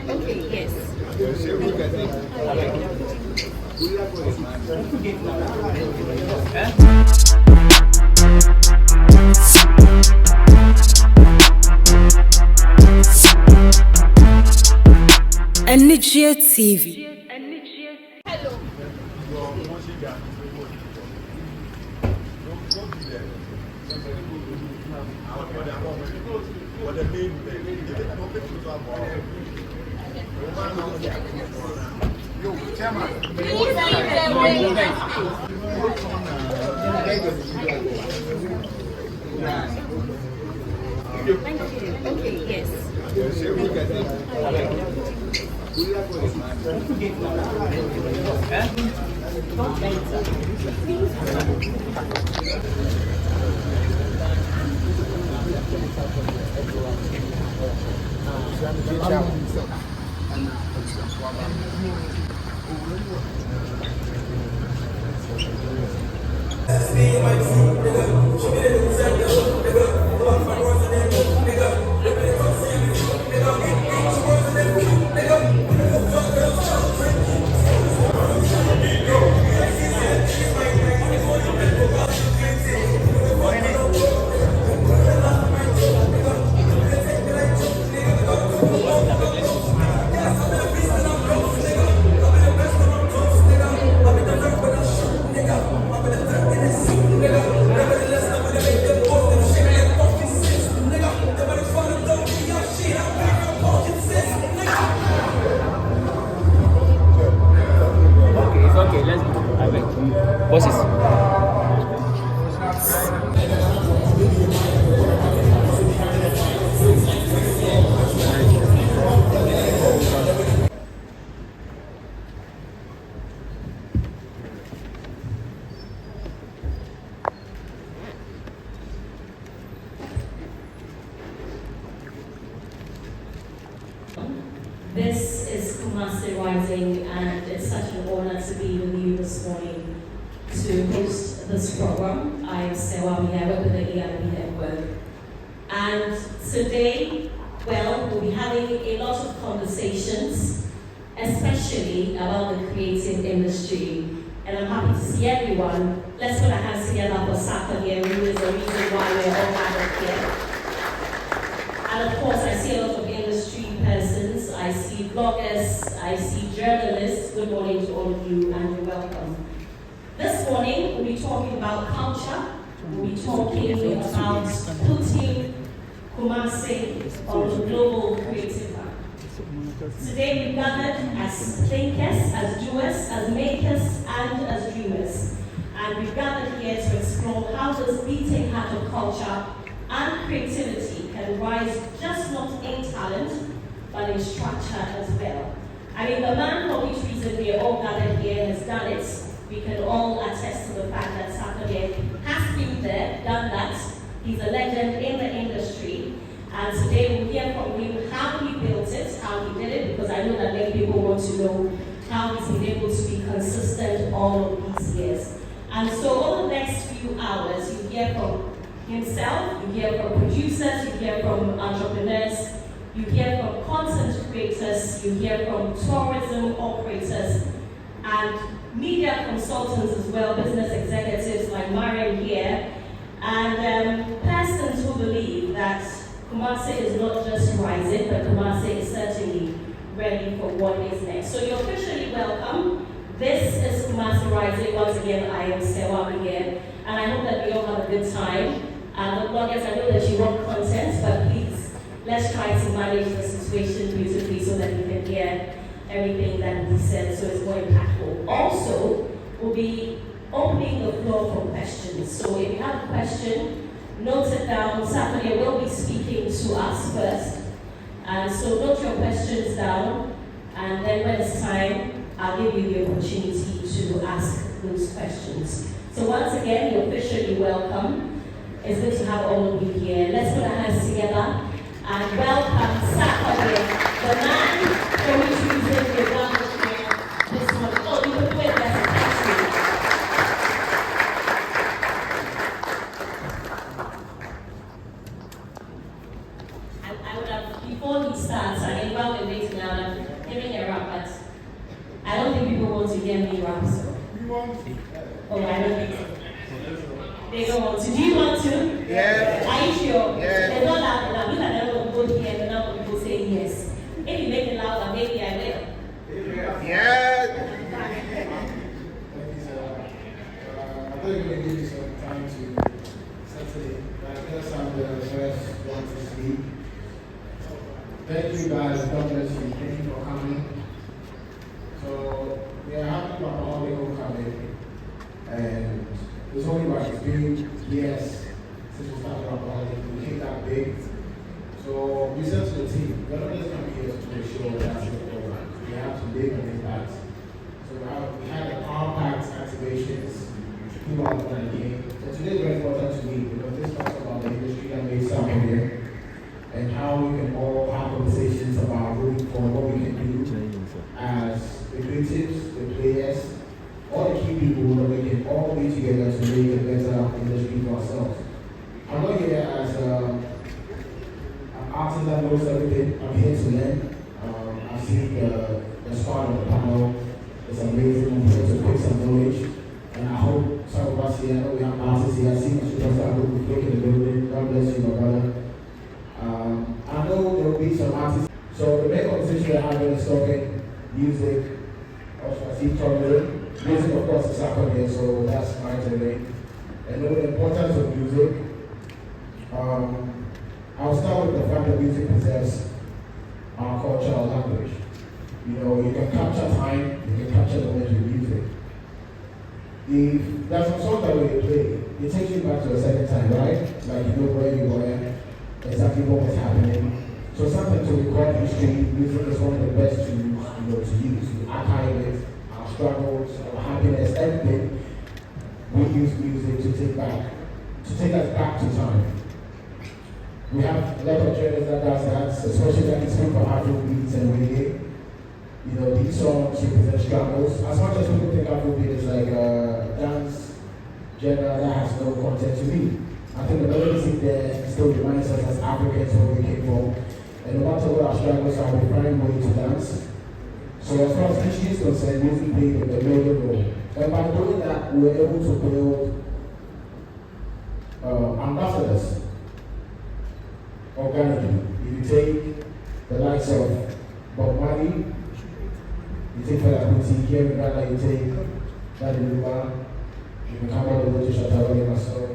Okay, yes. Anigyie TV. Hello. Okay, yes. Okay, let's go. I beg. Bosses. This is Kumasi Rising, and it's such an honor to be with you this morning to host this program. I am Anigyie, I work with the Anigyie Network. And today, well, we'll be having a lot of conversations, especially about the creative industry. And I'm happy to see everyone. Let's put our hands together for Sarkodie, who is the reason why we're all gathered here. And of course, I see a lot of industry persons, I see bloggers, I see journalists. Good morning to all of you and you're welcome. This morning, we'll be talking about culture. We'll be talking about putting Kumasi on the global creative map. Today we gathered as thinkers, as doers, as makers, and as dreamers. And we gathered here to explore how this beating heart of culture and creativity can rise just not in talent, but in structure as well. I mean, the man for which reason we are all gathered here has done it. We can all attest to the fact that Sarkodie has been there, done that. He's a legend in the industry. And today we'll hear from him how he built it, how he did it, because I know that many people want to know how he's been able to be consistent all of these years. And so over the next few hours, you hear from himself, you hear from producers, you hear from entrepreneurs, you hear from content creators, you hear from tourism operators, and media consultants as well, business executives like Mariam here, and persons who believe that Kumasi is not just rising, but Kumasi is certainly ready for what is next. So you're officially welcome. This is Kumasi Rising. Once again, I am Anigyie, and I hope that we all have a good time. And the bloggers, I know that you want content, but please, let's try to manage the situation beautifully so that you can hear everything that will be said, so it's more impactful. Also, we'll be opening the floor for questions. So if you have a question, note it down. Sarkodie will be speaking to us first. And so note your questions down, and then when it's time, I'll give you the opportunity to ask those questions. So once again, you're officially welcome. It's good to have all of you here. Let's put our hands together and welcome Sarkodie, the man for which reason we're gathered here this morning. Oh, you can do it better. Thank you. want to hear me rap. So. Oh, I don't think so. They don't want to. Do you want to? Yeah. Are you sure? Yeah. They're not loud enough. Look at them both here. They're not going to say yes. If you make it louder, maybe I will. Yeah. I thought you were going to give you some time to settle it. I guess I'm the first one to speak. Thank you guys. God bless you. Thank you for coming. So, we are happy about all the homecoming. And it's only right. It's been years since we started our holiday. We came that big. So, we said to the team, we're not just coming here to make sure that's the program. We have to make an impact. So, we had a power-packed activations. People are going to game. So today is very important to me because this talks about the industry that makes Sarkodie and how we can all have conversations about moving forward, what we can do as the creatives, the players, all the key people that we can all be together to make a better industry for ourselves. I'm not here as an artist that knows everything. I'm here to learn. I've seen the start of the panel. It's amazing. I'm here to pick some knowledge. And I hope some of us here, I know we have artists here, I see my superstar group with Flick in the building. God bless you, my brother. I know there will be some artists. So the main conversation we're having is talking music, also I see tourism. Music, of course, is Sarkodie, so that's my domain. And know the importance of music. I'll start with the fact that music preserves our culture, our language. You know, you can capture time, you can capture knowledge with music. There's some songs that when you play, it takes you back to a certain time, right? Like you know where you were, exactly what was happening. So sometimes to record history, music is one of the best tools to use. We archive it, our struggles, our happiness, everything. We use music to take us back to time. We have a lot of journalists that does that, especially like speak for Afrobeats and reggae. You know, these songs represent struggles. As much as people think Afrobeat is like a dance genre that has no content to me, I think the melody in there still reminds us as Africans where we came from. And no matter what our struggles are, we find a way to dance. So as far as history is concerned, music played a major role. And by doing that, we were able to build ambassadors organically. If you take the likes of Bob Marley, you take Sarkodie here in Ghana, you take Daddy Luba, you can come all the way to Shataroli, myself,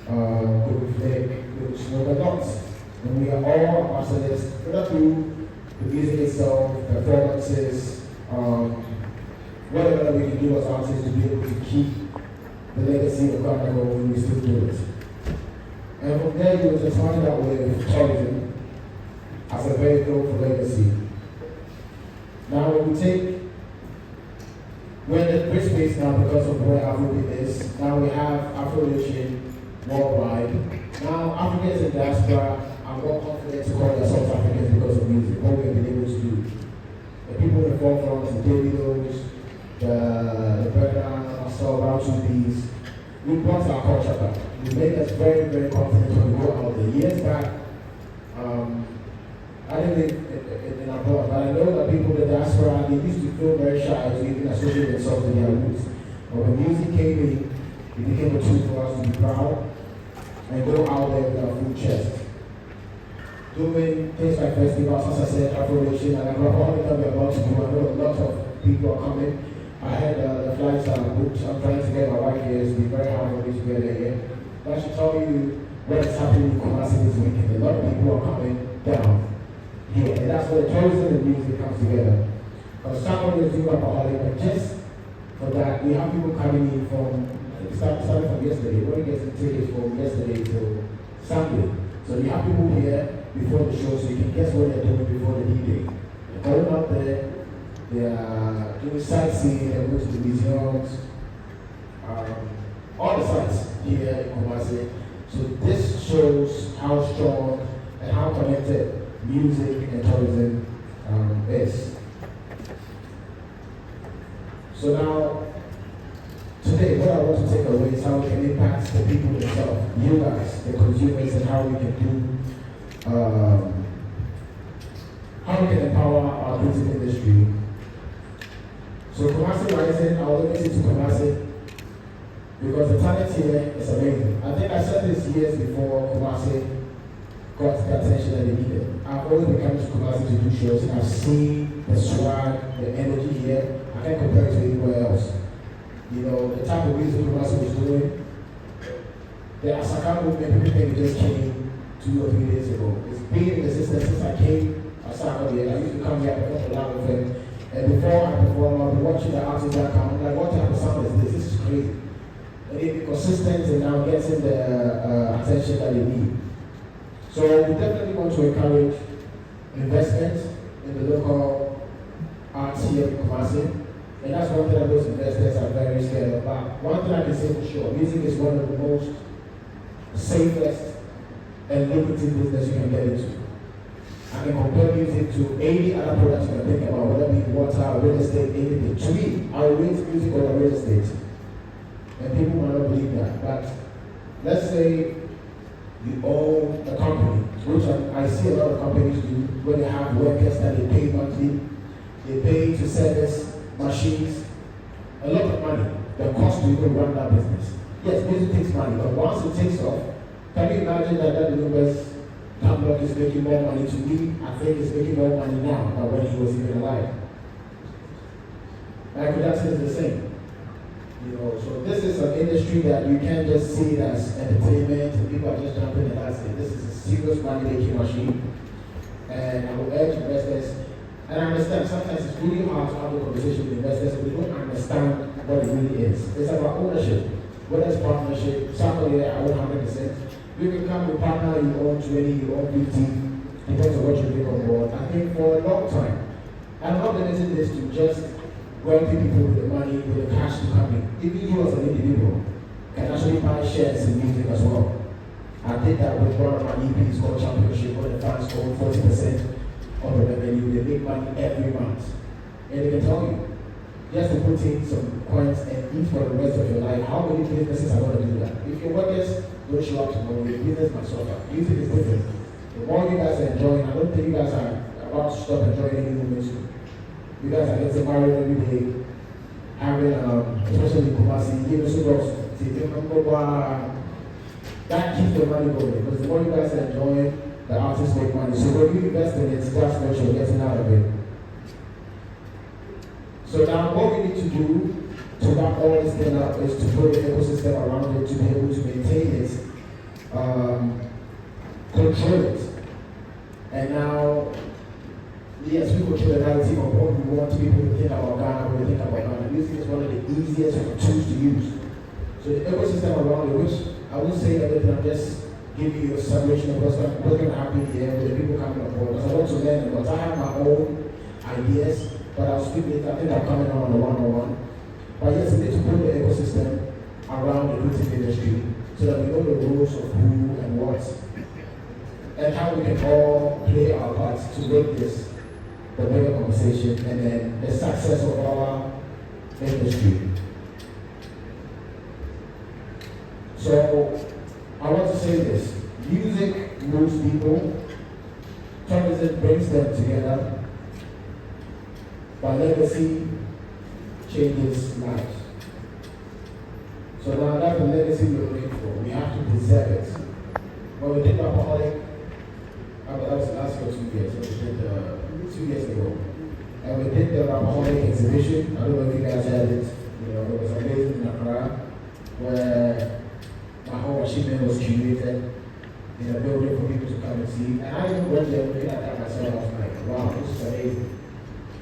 Good Flick, Good Smoke, and lots. And we are all ambassadors, whether through the music itself, performances, whatever we can do as artists to be able to keep the legacy of Ghana when we still do it. And from there, you will find that with tourism as a vehicle for legacy. Now, when we take, we're in a great space now because of where Afrobeat is. Now we have Afro-Nation worldwide. Now, Africans in diaspora are more confident to call themselves Africans because of music, what we've been able to do. The people in the forefront, the Davidos, the Bergman, myself, Rauchubi's, we brought our culture back. We made us very, very confident when we go out there. Years back, I didn't live in abroad, but I know that people in the diaspora, they used to feel very shy to even associate themselves with their roots. But when music came in, it became a tool for us to be proud and go out there with our full chest. Doing things like festivals, as I said, Afro-Nation, and I'm all that we're about to do. I know a lot of people are coming. I had the flights are booked. I'm trying to get my wife here. It's been very hard for me to get here. But I should tell you what is happening in Kumasi this weekend. A lot of people are coming down here. And that's where tourism and music comes together. Because Sarkodie is doing alcoholic, but just for that, we have people coming in from, starting from yesterday. We're getting tickets from yesterday to Sunday. So you have people here before the show, so you can guess what they're doing before the D-Day. They're going out there, they are doing sightseeing, they're going to the museums, all the sites here in Kumasi. So this shows how strong and how connected music and tourism is. So now, today, what I want to take away is how we can impact the people themselves, you guys, the consumers, and how we can do, how we can empower our music industry So Kumasi Rising, I'll limit it to Kumasi because the talent here is amazing. I think I said this years before Kumasi got the attention that they needed. I've always been coming to Kumasi to do shows and I've seen the swag, the energy here. I can't compare it to anywhere else. You know, the type of music Kumasi was doing, the Asaka movement, people think it just came 2 or 3 days ago. It's been in existence since I came to Sarkodie. I used to come here and perform a lot of them. And before I perform, I'll be watching the artists that come. I'm like, what type of sound is this? This is crazy. And they've been consistent and now getting the attention that they need. So we definitely want to encourage investment in the local arts here in Kumasi. And that's one thing that those investors are very scared of. But one thing I can say for sure, music is one of the most safest and lucrative business you can get into. I can compare music to any other products you can think about, whether it be water, real estate, anything. To me, I will rate music over real estate. And people might not believe that. But let's say you own a company, which I see a lot of companies do, where they have workers that they pay monthly, they pay to service machines, a lot of money that costs to even run that business. Yes, music takes money, but once it takes off, can you imagine that Luba's Tumblr is making more money to me? I think it's making more money now than when he was even alive. Michael Jackson is the same. You know, so this is an industry that you can't just see it as entertainment and people are just jumping and that's it. This is a serious money-making machine. And I will urge investors, and I understand sometimes it's really hard to have a conversation with investors if they don't understand what it really is. It's about ownership. Whether it's partnership, somebody I own 100%. You can come with a partner, you own 20, you own 50, depends on what you bring on board. I think for a long time, I'm not limiting this to just wealthy people with the money, with the cash to come in. Even you as an individual can actually buy shares in music as well. I did that with one of my EPs called Championship, where the fans own 40% of the revenue. They make money every month. And they can tell you, just to put in some coins and eat for the rest of your life, how many businesses are going to do that? If your workers don't show up tomorrow, your business might suffer. Music is different. The more you guys are enjoying, I don't think you guys are about to stop enjoying any moment soon. You guys are getting married every day, having, especially in Kumasi, even so that keeps the money going. Because the more you guys are enjoying, the artists make money. So when you invest in it, that's what you're getting out of it. So now what we need to do to wrap all this thing up is to put an ecosystem around it to be able to maintain it, control it. And now, yes, we control the narrative of what we want people to think about Ghana, when they think about Ghana. Music is one of the easiest tools to use. So the ecosystem around it, which I won't say everything, I'm just giving you a celebration of what's going to happen here with the people coming on board. Because I want to learn about, I have my own ideas, but I'll speak later. I think I'm coming on the one-on-one. But yes, we need to build the ecosystem around the creative industry so that we know the rules of who and what, and how we can all play our parts to make this the bigger conversation and then the success of our industry. So I want to say this: music moves people, tourism brings them together, but legacy changes lives. So now that's the legacy we're looking for. We have to preserve it. When we did Rapaholic, that was last year, 2 years. So we did 2 years ago. And we did the Rapaholic exhibition. I don't know if you guys had it. You know, it was amazing in Accra, where my whole achievement was curated in a building for people to come and see. And I even went there looking at that myself. I was like, wow, this is amazing.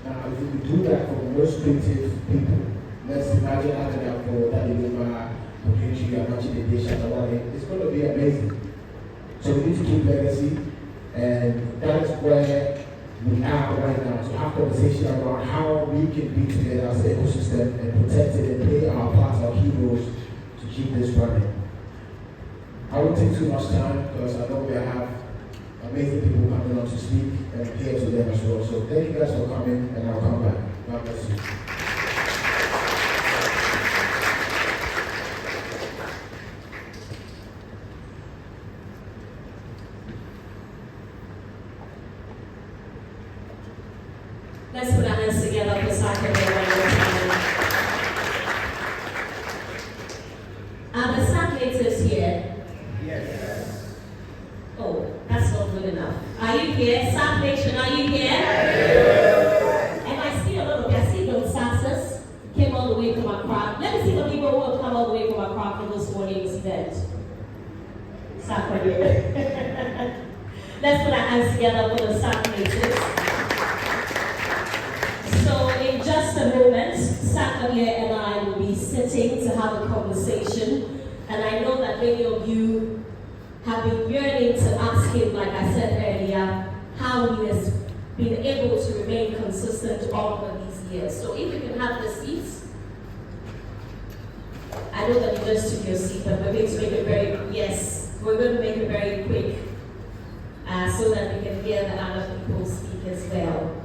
Now, if we do that for most creative people, let's imagine having that for Daddy Luma, Okinchi, Anigyie, it's going to be amazing. So we need to keep legacy, and that is where we are right now, to have conversation about how we can be together as an ecosystem and protect it and play our part, our heroes, to keep this running. I won't take too much time because I know we have amazing people coming on to speak and here to them as well. So thank you guys for coming, and I'll come back. God bless you. Let's put our hands together for Sarkodie one more time. hands together for the Sarkodies. So in just a moment, Sarkodie and I will be sitting to have a conversation. And I know that many of you have been yearning to ask him, like I said earlier, how he has been able to remain consistent all of these years. So if you can have the seats. I know that you just took your seat, but we're going to make it we're going to make it very quick so that we can hear the other people speak as well.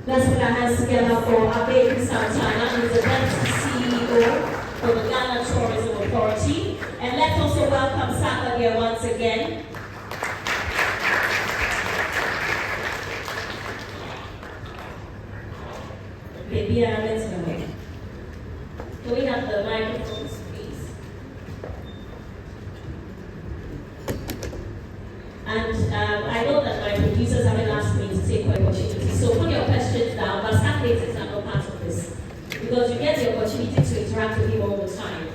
Let's put our hands together for AkrobetoTv. He's the deputy CEO for the Ghana Tourism Authority. And let's also welcome Sarkodie once again. Maybe I'm in way. Can we have the microphones, please? And I know that my producers haven't asked me to take opportunity, so put your questions down, but Sarkodie are not part of this. Because you get the opportunity to interact with him all the time.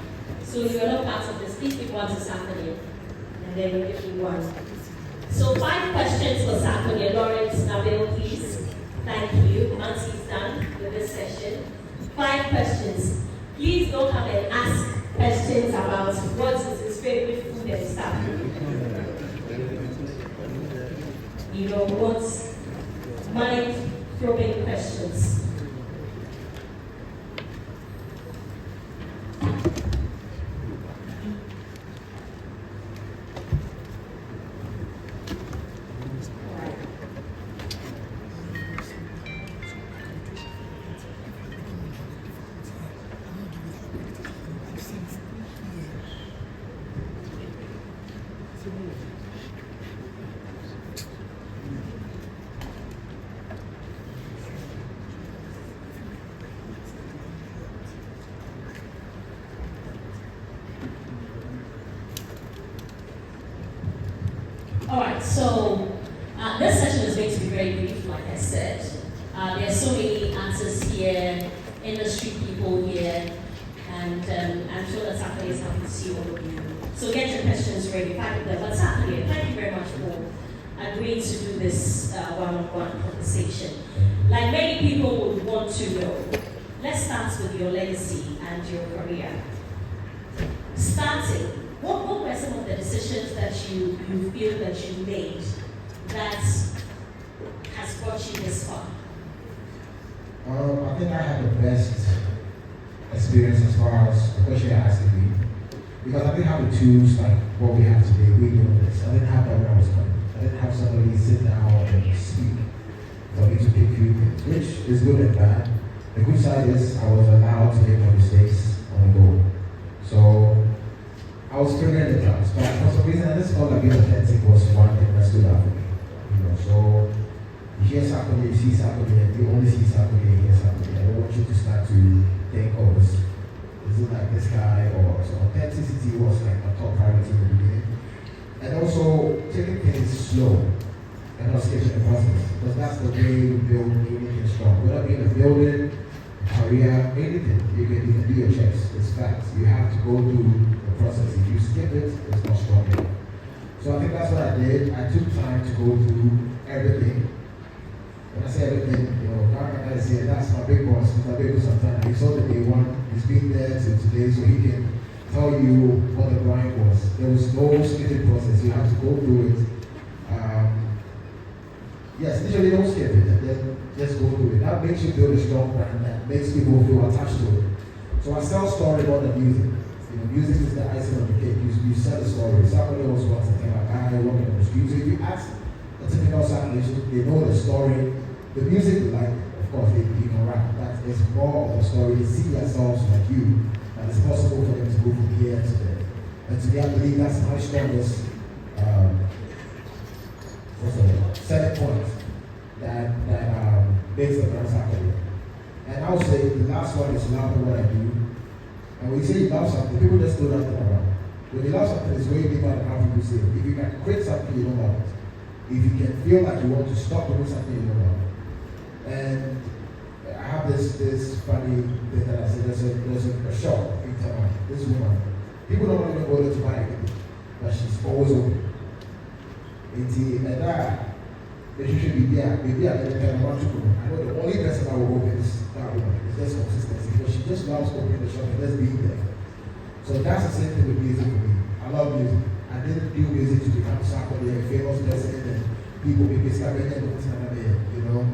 So you are not part of this. Please pick one to Sarkodie, and then we'll give you one. So 5 questions for Sarkodie. Lawrence, Nabil, please. Thank you. Once he's done with this session. 5 questions. Please don't come and ask questions about what is his favorite food and stuff. You know what? Mind-throwing questions. Alright, so this session is going to be very brief, like I said. There are so many answers here, industry people here, and I'm sure that Sarkodie is happy to see all of you. So get your questions ready, 5 of them. But Sarkodie, thank you very much for agreeing to do this one-on-one conversation. Like many people would want to know, let's start with your legacy and your career. Starting, what were some of the decisions that you feel that you made that has brought you this far? I think I had the best experience as far as the question you're asking me. Because I didn't have the tools like what we have today. We know this. I didn't have that when I was coming. I didn't have somebody sit down and speak for me to pick few things, which is good and bad. The good side is I was allowed to make my mistakes on the go. So I was figuring it out. But for some reason, I just felt like being authentic was one thing that stood out for me. You know, so you hear Sarkodie, you see Sarkodie, you only see Sarkodie, you hear Sarkodie. I don't want you to start to think, oh, is it like this guy? Or so authenticity was like my top priority in the beginning. And also taking things slow and not skipping the process. Because that's the way we build anything strong. Whether being a building, career, anything, you can do your checks. It's facts. You have to go through the process. If you skip it, it's not strong enough. So I think that's what I did. I took time to go through everything. When I say everything, you know, like I said, that's my big boss. He's my big boss sometimes. He saw the day one. He's been there till today, so he can tell you what the grind was. There was no skipping process. You have to go through it. Yes, initially don't skip it, and then just go through it. That makes you build a strong brand. That makes people feel attached to it. So I sell story more than music. You know, music is the icing on the cake. You sell the story. Somebody was once a guy walking on the street. So if you ask a typical Sarkodie, they know the story. The music, like, of course, they can rap. But it's more of a story. They see themselves like you, and it's possible for them to go from here to there. And to me, I believe that's my strongest selling point that makes the brand Sarkodie. And I would say the last one is love what I do. And when you say you love something, people just throw that thing around. When you love something, it's way deeper than how people say it. If you can quit something, you don't love it. If you can feel like you want to stop doing something, you don't love it. And I have this funny thing that I say. There's a shop in town. This woman, people don't even go there to buy it, but she's always open. And that they should be there. Maybe I can want to go. I know the only person that will open is that woman. It's just consistency because she just loves opening the shop and just being there. So that's the same thing with music for me. I love music. I didn't do music to become Sarkodie, a famous person, and people make me start making you know.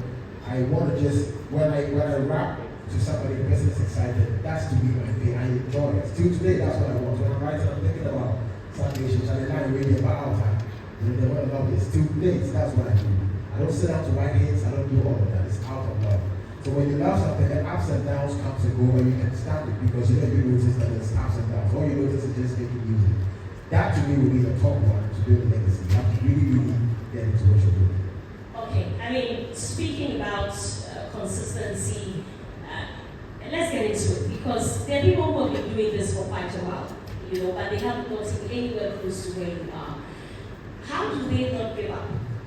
I want to just when I rap to somebody, the person is excited. That's to me my thing. I enjoy it. Till today, that's what I want. When I'm writing, I'm thinking about salvation. I line really about time. They want to love this. Till today, that's what I do. I don't sit down to write hits. I don't do all of that. It's out of love. So when you love something, the ups and downs comes and go, and you can stand it because you don't even notice that there's ups and downs. All you notice is just making music. That to me would be the top one to build a legacy. You have to really get into what you're doing. Okay, I mean, speaking about consistency, let's get into it because there are people who have been doing this for quite a while, you know, but they haven't gotten anywhere close to where you are. How do they not give up?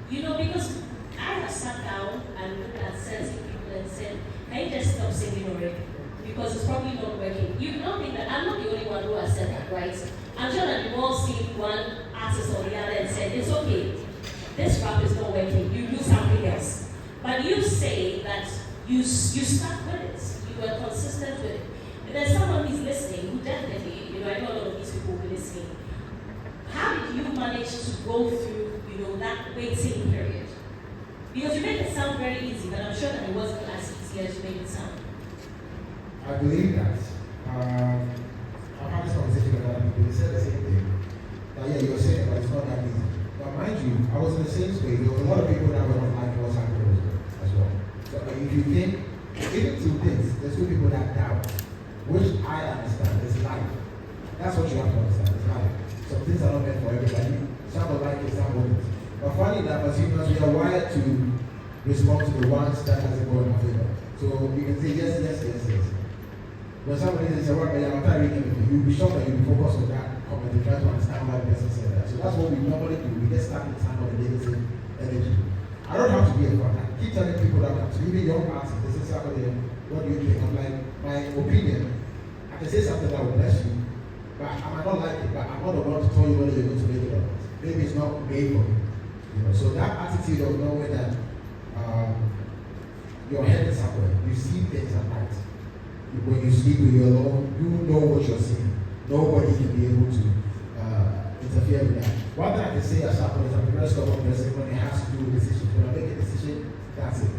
You know, because I have sat down and looked at certain people and said, can you just stop singing already? Because it's probably not working. You don't think that I'm not the only one who has said that, right? I'm sure that you've all seen one artist or the other and said, it's okay, this rap is not working, you do something else. But you say that you stuck with it, you were consistent with it. And there's someone who's listening who definitely, you know, I know a lot of these people will be listening. How did you manage to go through, you know, that waiting period? Because you made it sound very easy, but I'm sure that it wasn't as easy as you made it sound. I believe that. I've had this conversation with other people. They said the same thing. That yeah, you're saying it, but it's not that easy. But mind you, I was in the same space. There was a lot of people that were not like what's happening as well. So if you think, even to this, there's two people that doubt, which I understand. It's life. That's what you have to understand. It's life. Some things are not meant for everybody. Some will like it, some won't. But funny enough, as humans, we are wired to respond to the ones that doesn't go in our favor. So you can say yes, yes, yes, yes. When somebody says, well, I'm not reading anything, you'll be shocked that you'll be focused on that comment and try to understand why the person said that. So that's what we normally do. We get stuck in the time of the negative energy. I don't have to be a fan. I keep telling people that come to even young artists, they say something, what do you think? I'm like, my opinion, I can say something that will bless you, but I might not like it, but I'm not the one to tell you whether you're going to make it or not. Maybe it's not made for me. You know, so that attitude of knowing that your head is somewhere, you see things at night. When you sleep with your alone, you know what you're seeing. Nobody can be able to interfere with that. One thing I can say as Sarkodie is I'm a very stubborn person when it has to do with decisions. When I make a decision, that's it.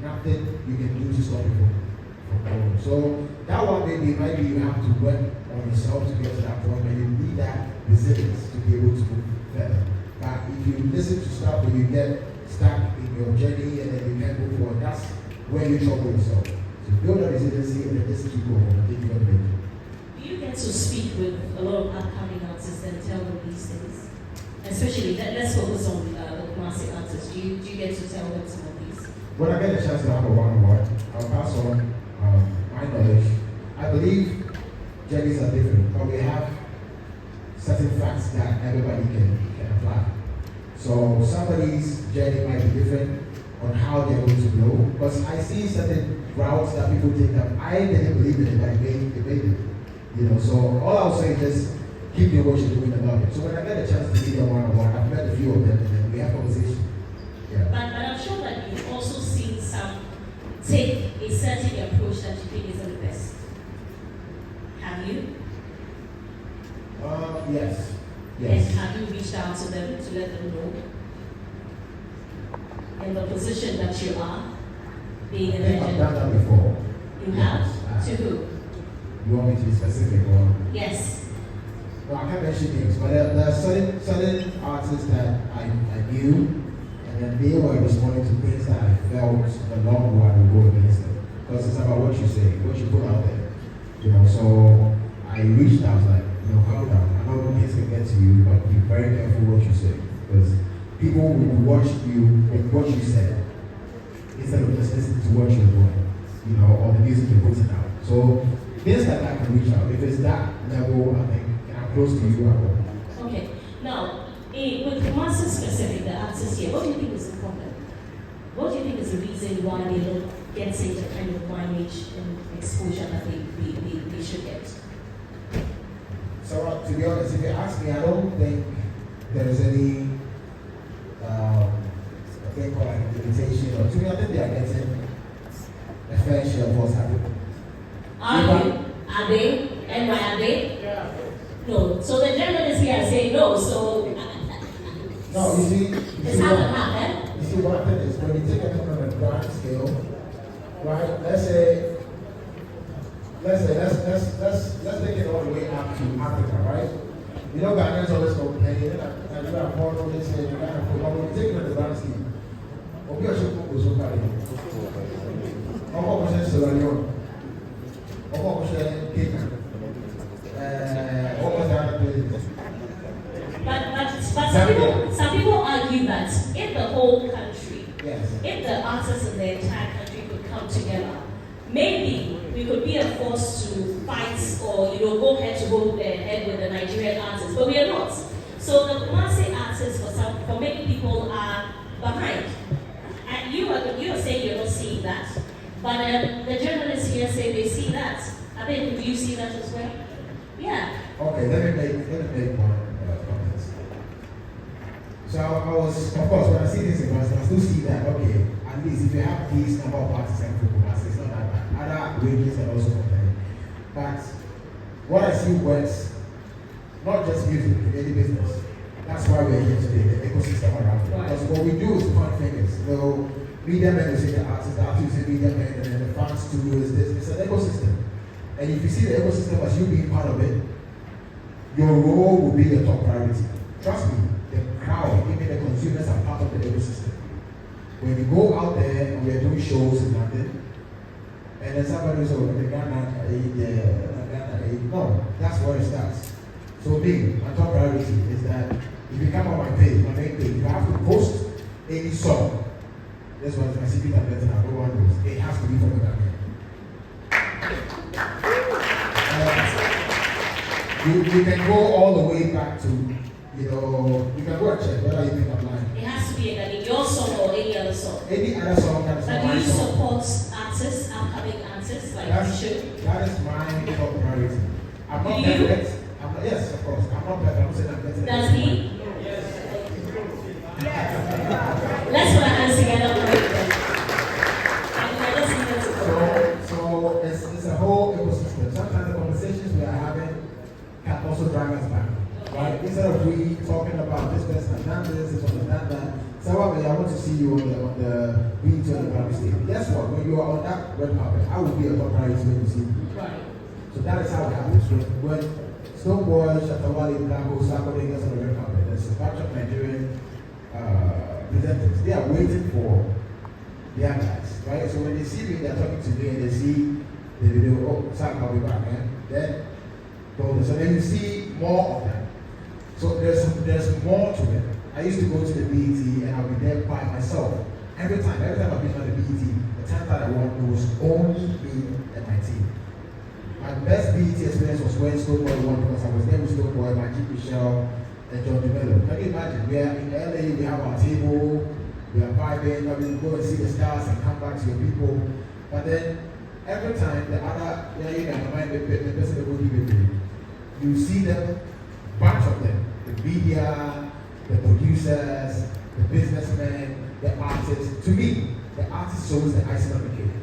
Nothing you can do to stop it from going. So that one maybe you have to work on yourself to get to that point, and you need that resilience to be able to move further. But if you listen to stuff where you get stuck in your journey and then you can't move forward, that's where you trouble yourself. So build a resiliency and then just keep going. I think you're going to make it. Do you get to speak with a lot of upcoming artists and tell them these things? Especially, let's focus on the classic artists. Do you get to tell them some of these? When I get a chance to have a one-on-one, I'll pass on my knowledge. I believe journeys are different, but we have certain facts that everybody can apply. So somebody's journey might be different on how they're going to grow. Because I see certain routes that people take up. I didn't believe in it, but they made it. You know, so all I'll say is just keep doing what you're doing and love it. So when I get a chance to meet them one-on-one, I've met a few of them and then we have conversation. Yeah. But I'm sure that you've also seen some take a certain approach that you think isn't the best. Have you? Yes. And have you reached out to them to let them know? In the position that you are, being a I think I've legend. done that before. You Yes. have? To who? You want me to be specific or? Yes. No, I can't mention names, but there are certain artists that I knew, and then they were responding to things that I felt the long run would go against them. Because it's about what you say, what you put out there. You know, so I reached out, like, you know, calm down. I know things can get to you, but be very careful what you say. Because people will watch you with what you said instead of just listening to what you're doing, you know, or the music you're putting out. So things like that can reach out. If it's that level, I think I'm close to you. I will. Okay. Now, with Kumasi specific, the artists here, what do you think is the problem? What do you think is the reason why they don't getting the kind of mileage and exposure that they should get. So, to be honest, if you ask me, I don't think there is any thing called like a limitation or to me, I think they are getting a fair share of what's happening. Are they? And why are they? Yeah. No. So the journalists here are saying no. So no, you see, it's half and half, eh? You see, one thing is when you take it on a grand scale, right? Let's take it all the way up to Africa, right? You know, Ghanaians always complain, and you are born on this and you kind of forgot. When you take it on the grand scale, Obi Oshoko goes over there. Omo Oshe Sierra Leone. Omo Oshe Kenya. What was the other place? But some people argue that if the whole country, yes, if the artists in the entire country could come together, maybe we could be a force to fight or go head to head with the Nigerian artists, but we are not. So the Kumasi artists for many people are behind. And you are saying you're not seeing that, but the journalists here say they see that. I think, do you see that as well? Yeah. Okay, let me make one comment. So I was, of course, when I see this in Kumasi, I still see that, okay, at least if you have these number of artists and Kumasi, it's not that bad. Other wages are also comparing. But what I see works, not just music, in any business. That's why we're here today, the ecosystem around it. Because what we do is point fingers. So media men will say the artists will say media men, and then the fans too is this. It's an ecosystem. And if you see the ecosystem as you being part of it, your role will be your top priority. Trust me, the crowd, even the consumers are part of the ecosystem. When you go out there and we're doing shows in London, and then somebody says, oh, the Ghana, no, that's where it starts. So me, my top priority is that if you come on my page, my main page, you have to post any song. That's what I see Peter better now, no one knows. It has to be from the Ghana. You can go all the way back to, you can go and check whether you think I'm lying. It has to be in your song or any other song. Any other song can be But do my you song. support artists, upcoming artists, like you should? That is my top priority. I'm not perfect. Yes, of course. I'm not perfect. I'm saying I'm better. Does he? Let's put our hands together for it then. So it's a whole ecosystem. Sometimes the conversations we are having can also drag us back. Right? Instead of we talking about this person has done this person has done that. So I want to see you on the beat on the public stage. Guess what? When you are on that red carpet, I will be a top priority when you see me. Right. So that is how it happens. When Stoneboy, Shatawale, Blanco, Sarkodie gets on the red carpet, there's a bunch of Nigerian presenters. They are waiting for their guys, right? So when they see me, they're talking to me and they see the video, oh, Sam, I'll be back, man. Then, so then you see more of them. So there's more to it. I used to go to the BET and I'll be there by myself. Every time I've been on the BET, the time that I won, it was only me and my team. My best BET experience was when Stoneboy won because I was there with Stoneboy, Magic Michelle, and John DeMello. Can you imagine? We are in LA, we have our table, we are vibing, we go and see the stars and come back to your people. But then every time the other, the person that will give it, you see them, bunch of them, the media, the producers, the businessmen, the artists. To me, the artist shows the icing on the cake.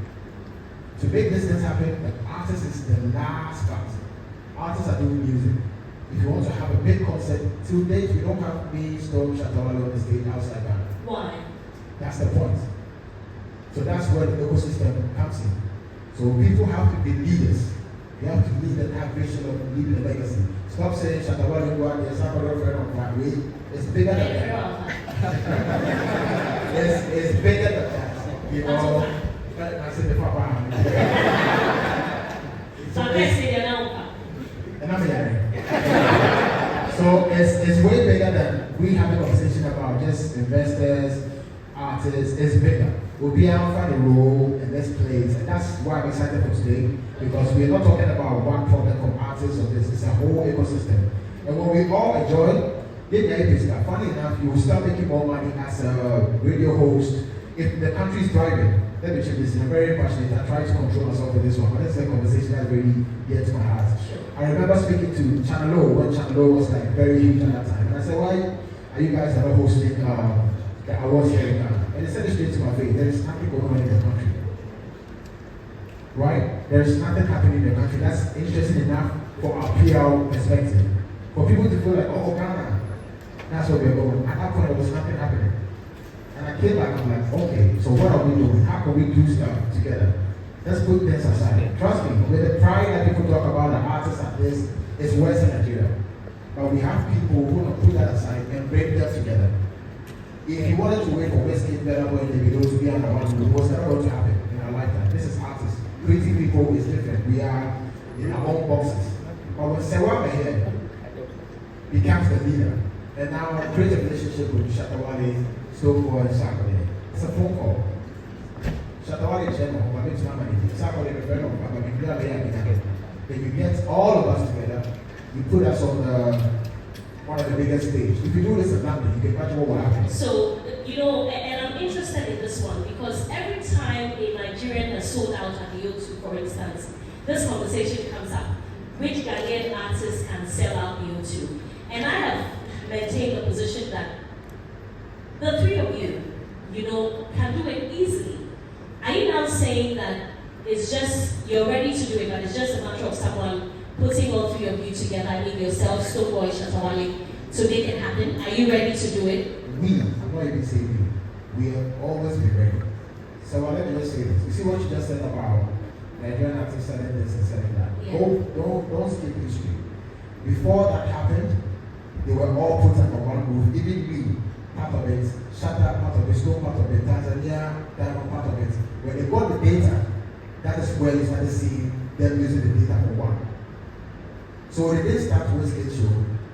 To make this thing happen, the artist is the last part. Artists are doing music. If you want to have a big concert, till date, we don't have me, Storm, Shatawale on the stage outside Ghana. Why? That's the point. So that's where the ecosystem comes in. So people have to be leaders. They have to lead and have vision of leaving a legacy. Stop saying Shatawale, there's somebody friend of my way. It's bigger than that. It's bigger than that. You know. I said the papa. So it's way bigger than we have a conversation about just investors, artists. It's bigger. We'll be out for the role in this place, and that's why I'm excited for today, because we're not talking about one product from artists or this. It's a whole ecosystem. And when we all enjoy, funny enough, you will start making more money as a radio host if the country is thriving. let me check this. I'm very passionate. I try to control myself with this one, but this is a conversation that's very dear to my heart. I remember speaking to Channel O when Channel O was like very huge at that time. And I said, why are you guys ever hosting the awards here in Ghana? And they said it straight to my face. There is nothing going on in the country. Right? There is nothing happening in the country. That's interesting enough for our PR perspective. For people to feel like, oh, Ghana, that's where we're going. At that point, there was nothing happening. And I came back, I'm like, okay, so what are we doing? How can we do stuff together? Let's put this aside. Trust me, with the pride that people talk about, the artists and this, it's worse in Nigeria. But we have people who will put that aside and bring them together. If you wanted to wait for Westgate Better Boy individuals to be under one roof, what's never going to happen in our lifetime? This is artists. Creative people is different. We are in our own boxes. But when Sewa here becomes the leader, and now create a relationship with Shatawale, Stonebwoy, and Sarkodie, it's a phone call. Shatawale is general, but it's not money. Sarkodie is very long, but we are there. Then you get all of us together, you put us on one of the biggest stages. If you do this in London, you can imagine what will happen. So, and I'm interested in this one because every time a Nigerian has sold out at the O2, for instance, this conversation comes up. Which Ghanaian artists can sell out the O2? And I have maintained the position that the three of you, can do it easily. Are you now saying that it's just, you're ready to do it, but it's just a matter of someone putting all three of you together, I mean yourself, Stonebwoy, Shatawale, to make it happen? Are you ready to do it? I'm not even saying we have always been ready. So let me just say this. You see what you just said about Nigerian artists selling this and selling that? Yeah. Don't skip history. Before that happened, they were all put under one roof. Even we, part of it, Shatta part of it, Stone part of it, Tanzania, Diamond part of it. When they got the data, that is where you started seeing them using the data for one. So they didn't start Westgate show,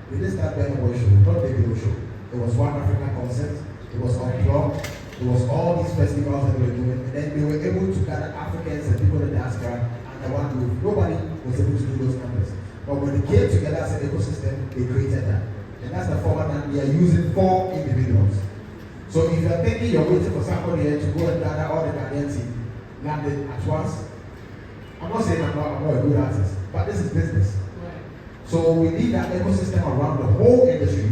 they didn't start Better Boy show, not the video show. It was one African concept, it was Unplugged, it was all these festivals that they were doing, and then they were able to gather Africans and people in the diaspora under one roof. Nobody was able to do those numbers. But when they came together as an ecosystem, they created that. And that's the format that we are using for individuals. So if you're thinking you're waiting for somebody to go and gather all the Ghanaian team, landed at once, I'm not saying I'm not a good artist, but this is business. So we need that ecosystem around the whole industry.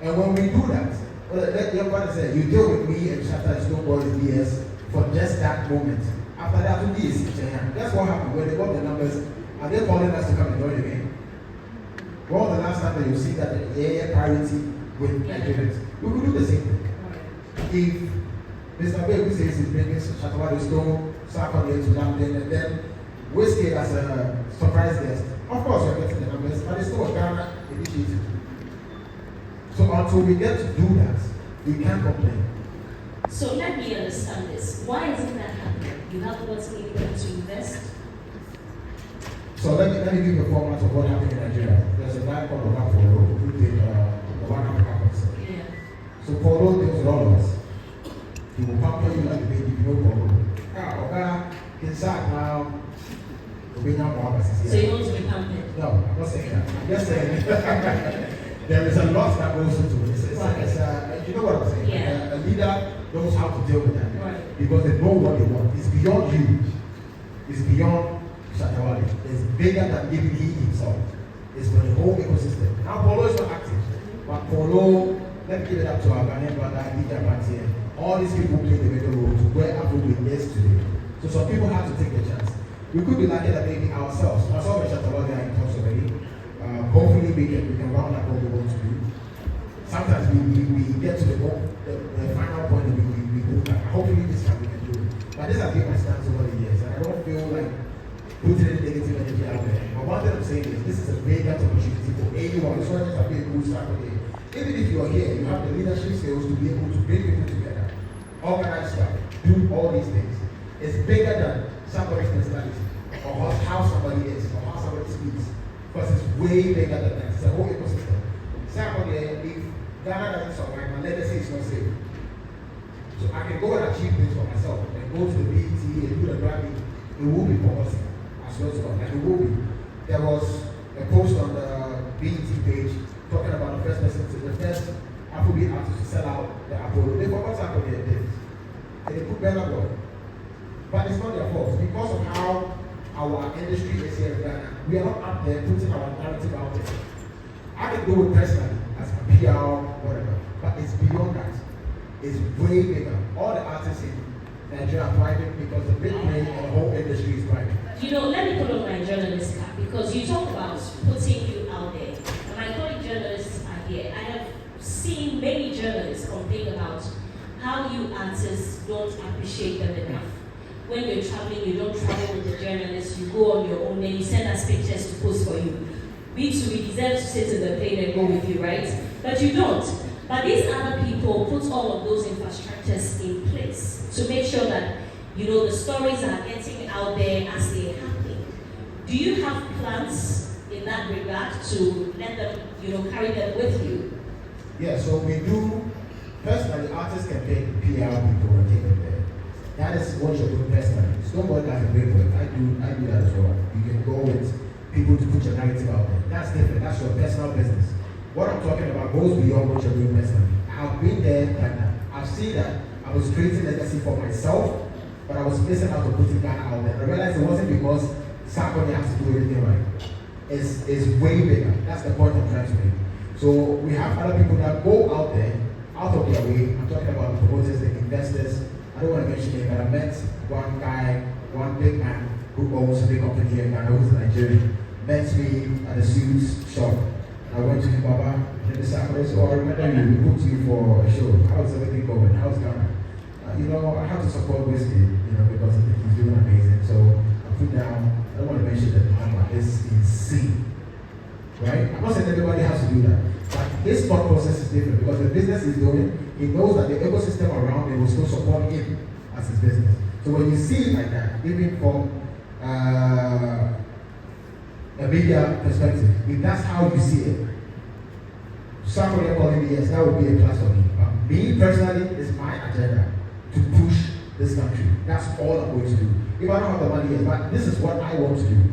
And when we do that, let everybody say, you deal with me and Shatta and Stonebwoy and DS for just that moment. After that, we is that's what happened when they got the numbers. Are they calling us to come and join the game? When was the last time that you see that the parity with Nigerians? We could do the same thing. If Mr. Baby says he's bringing Shatawale Stone, Sarkodie to London, and then Westgate as a surprise guest, of course we're getting the numbers, but it's still a Ghana initiative. So until we get to do that, we can't complain. So let me understand this. Why isn't that happening? You have what's needed to invest? So let me give you a format of what happened in Nigeria. There's a guy called Polo who did the One Africa concert. Yeah. So Polo deals with all of us. He will pamper you like a baby, you know Polo. Inside now, So you want to be pampered? no, I'm not saying that. I'm just saying there is a lot that goes into it. You know what I'm saying? Yeah. A leader knows how to deal with that. Right. Because they know what they want. It's beyond you. It's beyond Shatawale. It's bigger than even he himself. It's for the whole ecosystem. Now Polo is not active. But Polo, let me give it up to our Ghanaian brother, Anigyie. All these people play the middle role to where Afrobeat is today. So some people have to take the chance. We could be lucky that maybe ourselves. Myself and Shatawale are in talks already. Hopefully we can round up what we want to do. Sometimes we get to the final point that we go back. Hopefully this time we can do it. But this has been my stance over the years, and I don't feel like putting any negative energy out there. But one thing I'm saying is this is a brilliant opportunity for anyone. It's not just a big good start today. Even if you are here, you have the leadership skills to be able to bring people together, organize stuff, do all these things. It's bigger than somebody's personality, or how somebody is, or how somebody speaks. Because it's way bigger than that. It's a whole ecosystem. Sarkodie, if Ghana doesn't survive, my legacy is not safe. So I can go and achieve things for myself, and go to the BET and do the Grammy. It will be policy, as well as God. Like it will be. There was a post on the BET page talking about the first Afrobeat artist to sell out the Apollo. They forgot Sarkodie did. They put Better Boy. But it's not their fault. Because of how our industry is here in Ghana, we are not up there putting our narrative out there. I can do it personally, as a PR, whatever. But it's beyond that. It's way bigger. All the artists in Nigeria are private because the big name and the whole industry is private. You know, let me put on my journalist cap because you talk about putting you out there. And my colleague journalists are here. I have seen many journalists complain about how you artists don't appreciate them enough. When you're traveling, you don't travel with the journalists, you go on your own, then you send us pictures to post for you. We too, we deserve to sit in the plane and go with you, right? But you don't. But these other people put all of those infrastructures in place to make sure that, you know, the stories are getting out there as they're happening. Do you have plans in that regard to let them, you know, carry them with you? Yeah, so we do. Personally, artists can pay PR people and take them there. That is what you're doing personally. Snowboard has a great work. I do that as well. You can go with people to put your narrative out there. That's different. That's your personal business. What I'm talking about goes beyond what you're doing personally. I've been there, done that. I've seen that I was creating legacy for myself, but I was missing out on putting Ghana out there. I realized it wasn't because Sarkodie has to do everything right. It's way bigger. That's the point I'm trying to make. So we have other people that go out there, out of their way. I'm talking about the promoters, the investors. I don't want to mention it, but I met one guy, one big man who owns a big company here in Ghana, who's Nigerian, met me at a suits shop. I went to him, Baba, in the Sarkodie, so I remember we booked you for a show. How's everything going? How's Ghana? You know, I have to support Whiskey, you know, because I think he's doing amazing. So I put down, I don't want to mention the number, it's insane. Right? I'm not saying everybody has to do that. But his thought process is different because the business he's doing, he knows that the ecosystem around him will still support him as his business. So when you see it like that, even from a media perspective, if that's how you see it, somebody calling me, yes, that would be a plus for me. Me personally, it's my agenda to push this country. That's all I'm going to do. If I don't have the money yet, but this is what I want to do.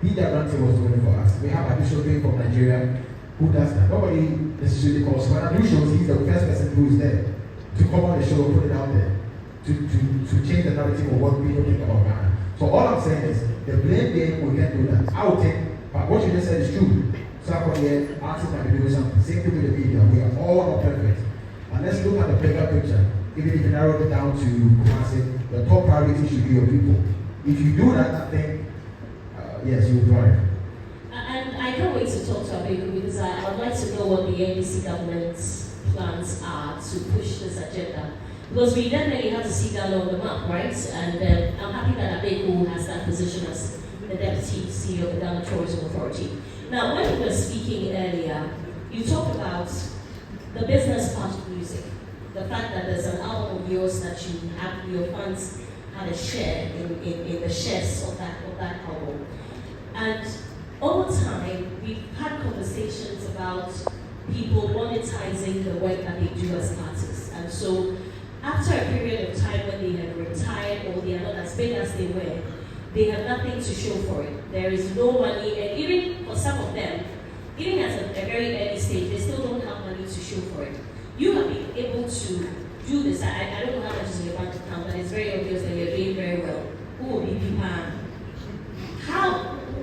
He that Ranty was doing it for us. We have a bishop from Nigeria who does that. Nobody necessarily calls. When I do shows, he's the first person who is there to come on the show and put it out there to change the narrative of what people think about Ghana. So all I'm saying is the blame game, we can do that. I would think, but what you just said is true. Sarkodie, artists might be doing something. Same thing with the media. We are all not perfect. And let's look at the bigger picture. Even if you narrow it down to Kumasi, the top priority should be your people. If you do that, I think yes, you will thrive. And I can't wait to talk to Abeku because I would like to know what the NDC government's plans are to push this agenda. Because we definitely have to see Ghana on the map, right? And I'm happy that Abeku has that position as the Deputy CEO of the Ghana Tourism Authority. Now, when we were speaking earlier, you talked about the business part of music. The fact that there's an album of yours that you have, your fans had a share in the shares of that album. And over time, we've had conversations about people monetizing the work that they do as artists. And so, after a period of time when they have retired or they are not as big as they were, they have nothing to show for it. There is no money, and even for some of them, even at a very early stage, they still don't have money to show for it. You have been able to do this. I don't know how much is in your bank account, but it's very obvious that you're doing very well. Who will be people?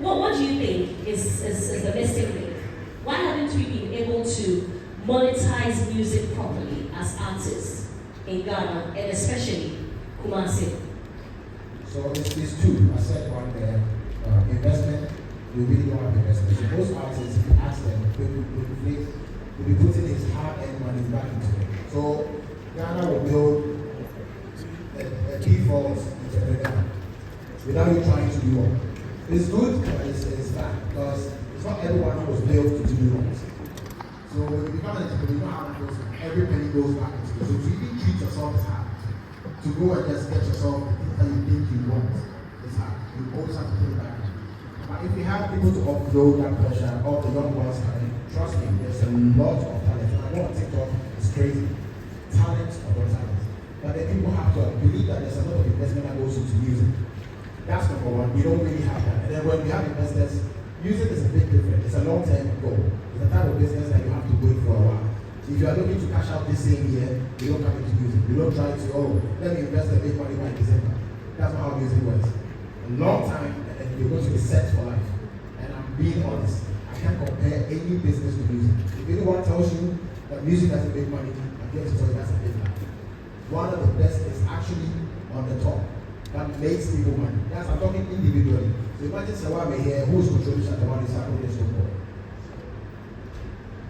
What do you think is the missing link? Why haven't we been able to monetize music properly as artists in Ghana, and especially Kumasi? So it's two. I said one there, investment, we really don't have investment. So most artists, if you ask them, will be putting his hard-earned money back into it. So Ghana will build a default entrepreneur without you trying to do more. It's good, but it's bad because it's not everyone who was built to do that. So when you become an entrepreneur, you don't have to every penny goes back into it. So to even treat yourself is hard. To go and just get yourself the things that you think you want is hard. You always have to put it back in. But if you have people to offload that pressure of the young ones coming, trust me, there's a lot of talent. And I know on TikTok it's crazy. Talent upon talent. But then people have to believe that there's a lot of investment that goes into music. That's number one. We don't really have that. And then when we have investors, music is a bit different. It's a long-term goal. It's a type of business that you have to wait for a while. So if you are looking to cash out this same year, you don't come into music. You don't try to, let me invest and make money by December. That's not how music works. A long time, and you're going to be set for life. And I'm being honest. I can't compare any business to music. If anyone tells you that music doesn't make money, I'm here to tell you that's a big lie. One of the best is actually on the top. That makes people money. That's I'm talking individually. So imagine someone here who's controlling Sarkodie is so poor.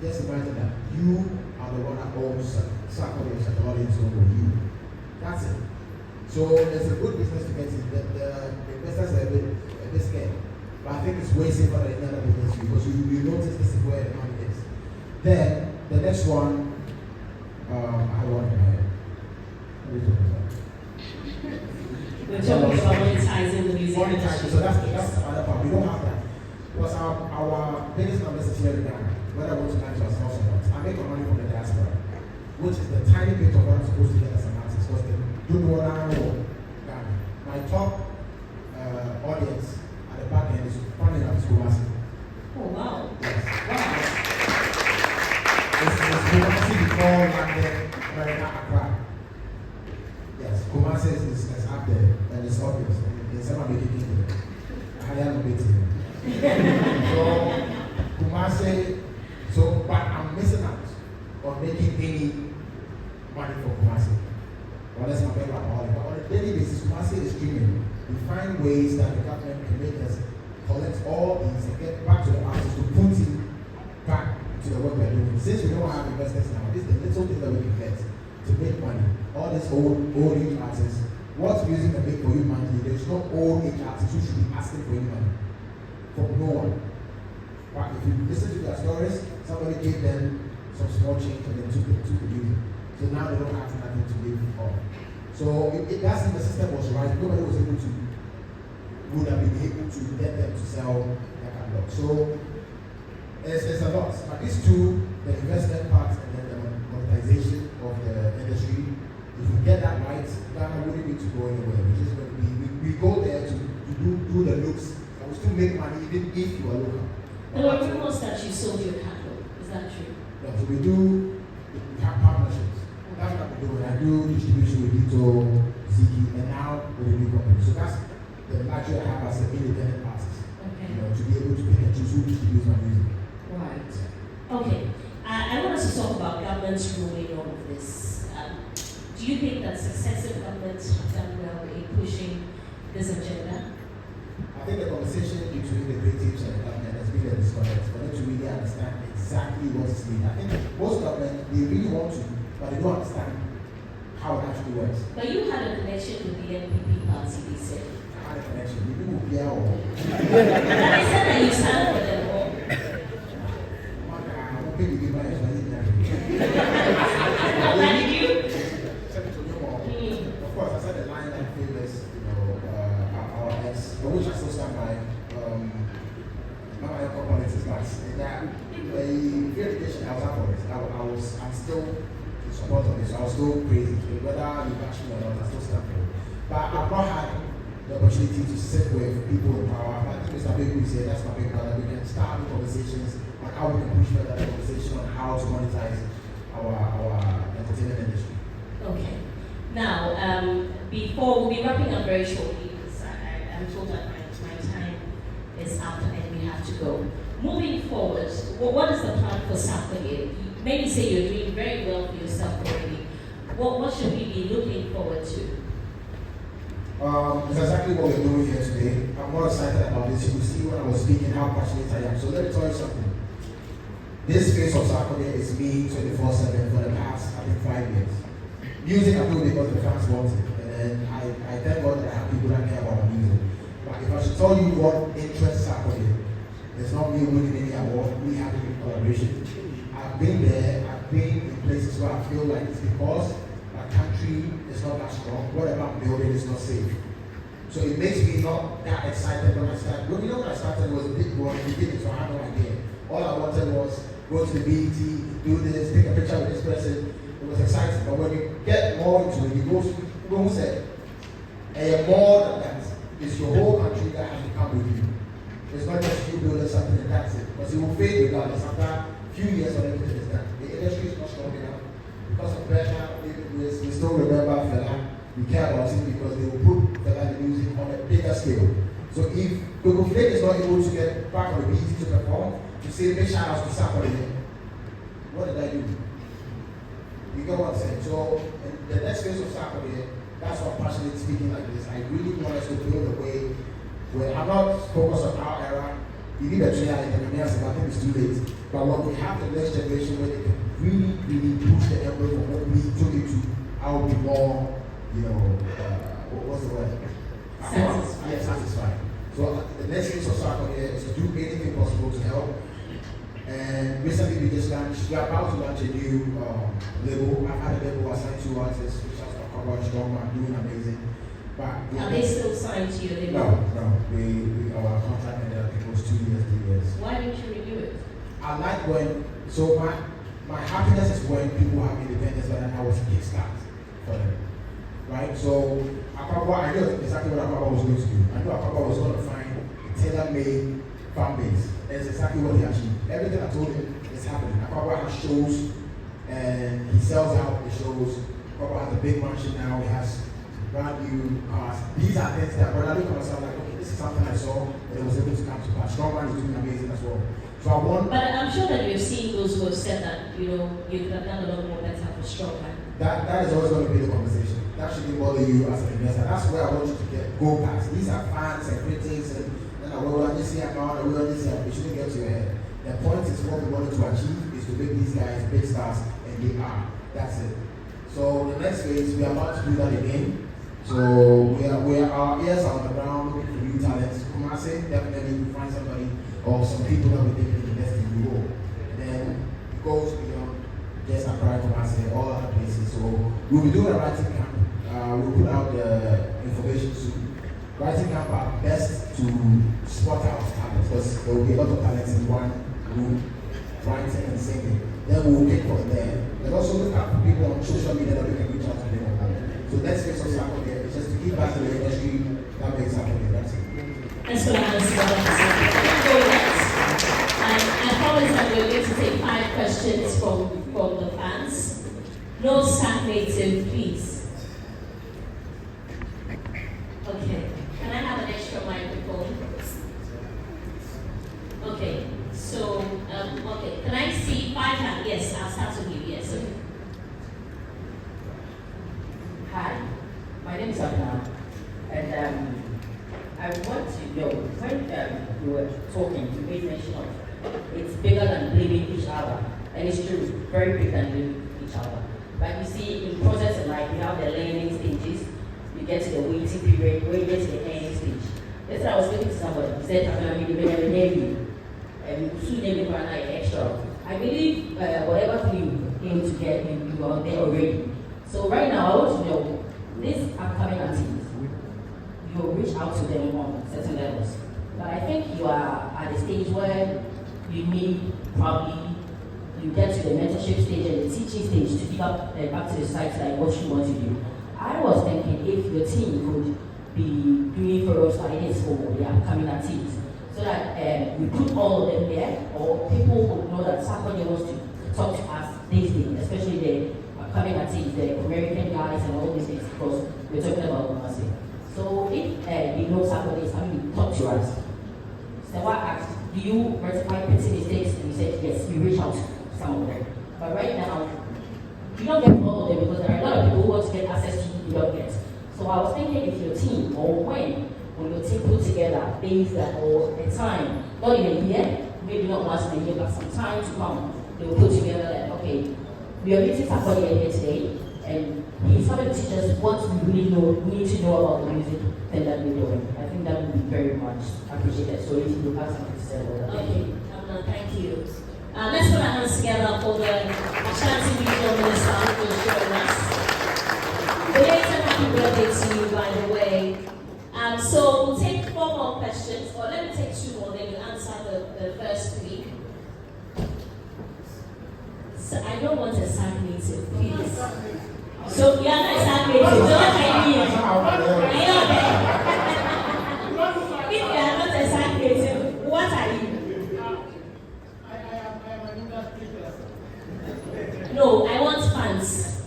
Just imagine that you are the one that owns Sarkodie is so poor. You. That's it. So it's a good business to get in. The investors are a bit scared. But I think it's way safer than any other business because you notice this is where the money is. Then the next one, I want to hear. We're talking about monetizing the music industry. So that's the other part. We don't have that. Because our biggest numbers is here in Ghana. Whether I want to manage ourselves or not. I make my money from the diaspora, which is the tiny bit of what I'm supposed to get as an artist. Because they don't know what I know. My top audience at the back end is funny enough is Kumasi. Oh wow. Yes. Wow. It's Kumasi before London, America, Accra. Yes, Kumasi is up there, and it's obvious. And someone making it. I am waiting. So, Kumasi, but I'm missing out on making any money for Kumasi. Unless I'm paying alcoholic. But on a daily basis, Kumasi is streaming. We find ways that the government can make us collect all these and get back to the artists to put it back to the work we're doing. Since we don't have investors now, this is the little thing that we can get to make money. All these old age artists, what music can make for you monthly? There's no old age artists who should be asking for you money. From no one. But if you listen to their stories, somebody gave them some small change and then took the music. So now they don't have nothing to live on. So that's if the system was right, nobody was able to, would have been able to get them to sell their catalog. So it's a lot. But these two, the investment part and then the monetization of the industry, if we get that right, Ghana wouldn't need to go anywhere. We're just going to be, we go there to do the looks, and we still make money even if you are local. There were rumors that you sold your catalog. Is that true? Yeah, so we have partnerships. That's what we do. I do distribution with Lito, Ziki, and now with a new company. So that's the luxury I have as an independent artist. Okay. To be able to pick and choose who distributes my music. Right. Okay. I want us to talk about government's role in all of this. Do you think that successive governments have done well in pushing this agenda? I think the conversation between the creatives and the government has been a disconnect for them to really understand exactly what is needed. I think most governments, they really want to, but they don't understand how it actually works. But you had a connection with the NPP party, they said. I had a connection. You people here or And they said that you stand for them all. I'm hoping you give my explanation. How did you? Of course, I said the line that famous, our ex, which I still stand by. Not my politics, but that the verification I was up for it. I'm still in support of it, so I was still crazy. Whether you catch me or not, I still stand for it. But I've not had the opportunity to sit with people in power. I think Mr. Baker is here, that's my big brother. We can start with conversations on how we can push further the conversation on how to monetize our entertainment industry. Okay. Now, before we'll be wrapping up very shortly because I'm told that my time is up and we have to go. Moving forward, what is the plan for Sarkodie? Maybe say you're doing very well for yourself already. What should we be looking forward to? It's exactly what we're doing here today. I'm more excited about this. You will see when I was speaking how passionate I am. So let me tell you something. This face of Sarkodie is me 24/7 for the past, I think, 5 years. Music I do because the fans want it. And I thank God that I have people that care about music. But if I should tell you what interests Sarkodie, it's not me winning any award, we have a collaboration. I've been there, I've been in places where I feel like it's because my country is not that strong. Whatever I'm building is not safe. So it makes me not that excited when I start. When I started was a big one in the beginning, so I had no idea. All I wanted was go to the BET, do this, take a picture with this person. It was exciting. But when you get more into it, you go who said, and more than that, it's your whole country that has to come with you. It's not just you building something and that's it. Because it will fade regardless. After a few years when everything is done. The industry is not strong enough. Because of pressure, we still remember Fela. We care about him because they will put Fela in the skill. So if Coco Flake is not able to get back on the beat to perform, to say big shout outs to Sarkodie, what did I do? You get what I'm saying? So in the next phase of Sarkodie, that's why I'm passionate speaking like this. I really want us to build a way where I'm not focused on our era. You need a trainer like the so I think it's too late. But when we have the next generation where they can really, really push the envelope of what we took it to, I will be more, what's the word? Satisfied. Yeah, satisfied. So the next phase of Sarkodie is to do anything possible to help. And recently we just launched, we are about to launch a new label. I've had a label assigned to artists, which has AkrobetoTv, doing amazing. But Are they still signed to your label? No. Our contract ended up, it was 2 years, 3 years. Why didn't you renew it? I like when, so my happiness is when people have independence, but then I was kickstart for them. Right? So AkrobetoTv, I knew exactly what AkrobetoTv was going to do. I knew AkrobetoTv was going to find a tailor-made fan base. And it's exactly what he achieved. Everything I told him is happening. AkrobetoTv has shows and he sells out the shows. AkrobetoTv has a big mansion now, he has brand new cars. These are things that when I look at myself like, okay, this is something I saw and it was able to come to pass. Strongman is doing amazing as well. So I want. But I'm sure that you've seen those who have said that, you could have done a lot more better for Strongman. That is always going to be the conversation. That shouldn't bother you as an investor. That's where I want you to go past. These are fans and critics and we want this here, we want this here. It shouldn't get to your head. The point is what we wanted to achieve is to make these guys big stars, and they are. That's it. So the next phase, we are about to do that again. So our ears are on the ground looking for new talents. Kumasi, definitely we find somebody or some people that we think can invest in the role. Then it goes beyond just Accra, Kumasi, all other places. So we'll be doing a writing camp. We'll put out the information soon. Writing camp are best to spot out talent because there will be a lot of talents in one room, writing and singing. Then we'll get from there. And also look at people on social media that we can reach out to them. So next phase of Sarkodie is just to give back to the industry that makes Sarkodie. That's it. Let's go ahead and go next. I promise that we're going to take 5 questions from the fans. No stagnating, please. Okay. Can I have an extra microphone? Okay. So, okay. Can I see 5 hands? Yes, I'll start with you. Yes. Okay. Hi, my name is Abna, and I want to know, when you were talking, you made mention of it's bigger than blaming each other, and it's true, very big than blaming each other. But you see, in process of life, you have the learning stages, you get to the waiting period, where you get to the ending stage. Yesterday I was speaking to somebody, he said, I'm going to be the name, and soon they will run like extra. I believe whatever thing you aim to get, you are there already. So right now, I want to know, these upcoming artists, you'll reach out to them on certain levels. But I think you are at the stage where you need probably, you get to the mentorship stage and the teaching stage to give up back to the site like what you want to do. I was thinking if your team could be doing for ideas for the upcoming artists, so that we put all of them there, or people would know that Sarkodie wants to talk to us these days, especially the upcoming artists, the American guys and all these things, because we're talking about Kumasi. So if they know Sarkodie is coming to talk to us, so I asked, do you rectify petty mistakes? And you said yes, you reach out to some of them. But right now, you don't get all of them because there are a lot of people who want to get access to you don't get. So I was thinking if your team, or when your team put together things that, or a time, not in a year, maybe not once in a year, but some time to come, they will put together that, okay, we are meeting Sarkodie here today, and he's coming to teach us what we really need to know about the music thing that we're doing. I think that would be very much appreciated. So if you have something to say about that. Okay, thank you. Let's put our hands together for the Ashanti Regional Minister who will join us. Belated happy birthday to you, by the way. So we'll take 4 more questions, or let me take 2 more, then you answer the first 3. So I don't want a stagnated, please. So you are not stagnated, don't I mean? If you are not a stagnated, what are you? No, I want fans.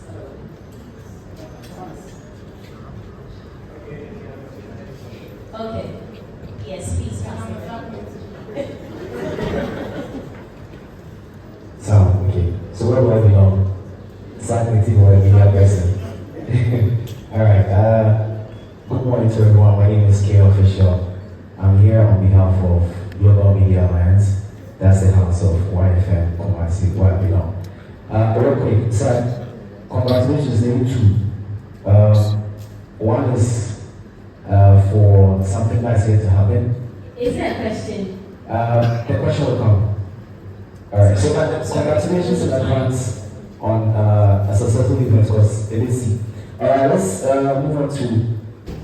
Okay. creative or a media person. Alright, good morning to everyone. My name is K Official. I'm here on behalf of Global Media Alliance. That's the house of YFM, Kumasi, where I belong. Real quick, sir, congratulations, name two. One is for something that's here to happen. Is that a question? The question will come. Alright, so congratulations in advance on a successful event because it is see. Alright, let's move on to.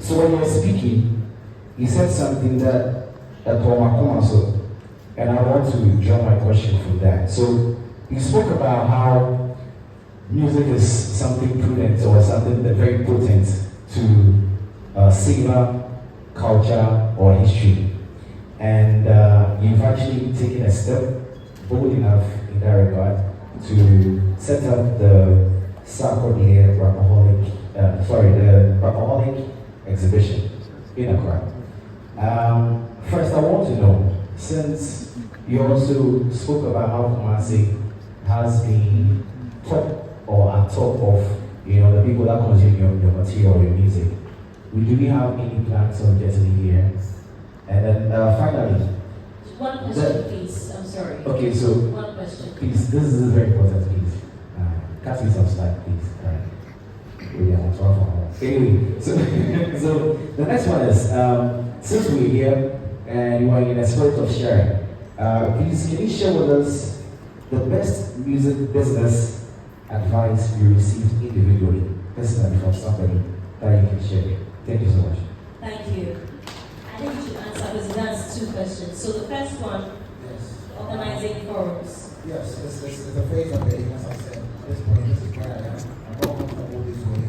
So when you were speaking, you said something that so, and I want to draw my question from that. So you spoke about how music is something prudent or something that very potent to savor culture or history, and you've actually taken a step bold enough in that regard to set up the Sarkodie the Rapaholic exhibition in Accra. First, I want to know, since you also spoke about how Kumasi has been top or at top of the people that consume your material or your music, do we have any plans on getting here? And then finally, One question, please. I'm sorry. Okay, so One question. please, this is very important, please. Cut me some slack, please. All right. Anyway, so so the next one is since we're here and you are in a spirit of sharing, please can you share with us the best music business advice you received individually, personally from somebody that you can share? Thank you so much. Thank you. I think you should answer because that's two questions. So the first one, Yes. organizing forums. Yes, it's a phase of it, as I said. At this point, this is where I am. I'm not comfortable this way.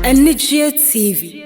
Anigyie TV.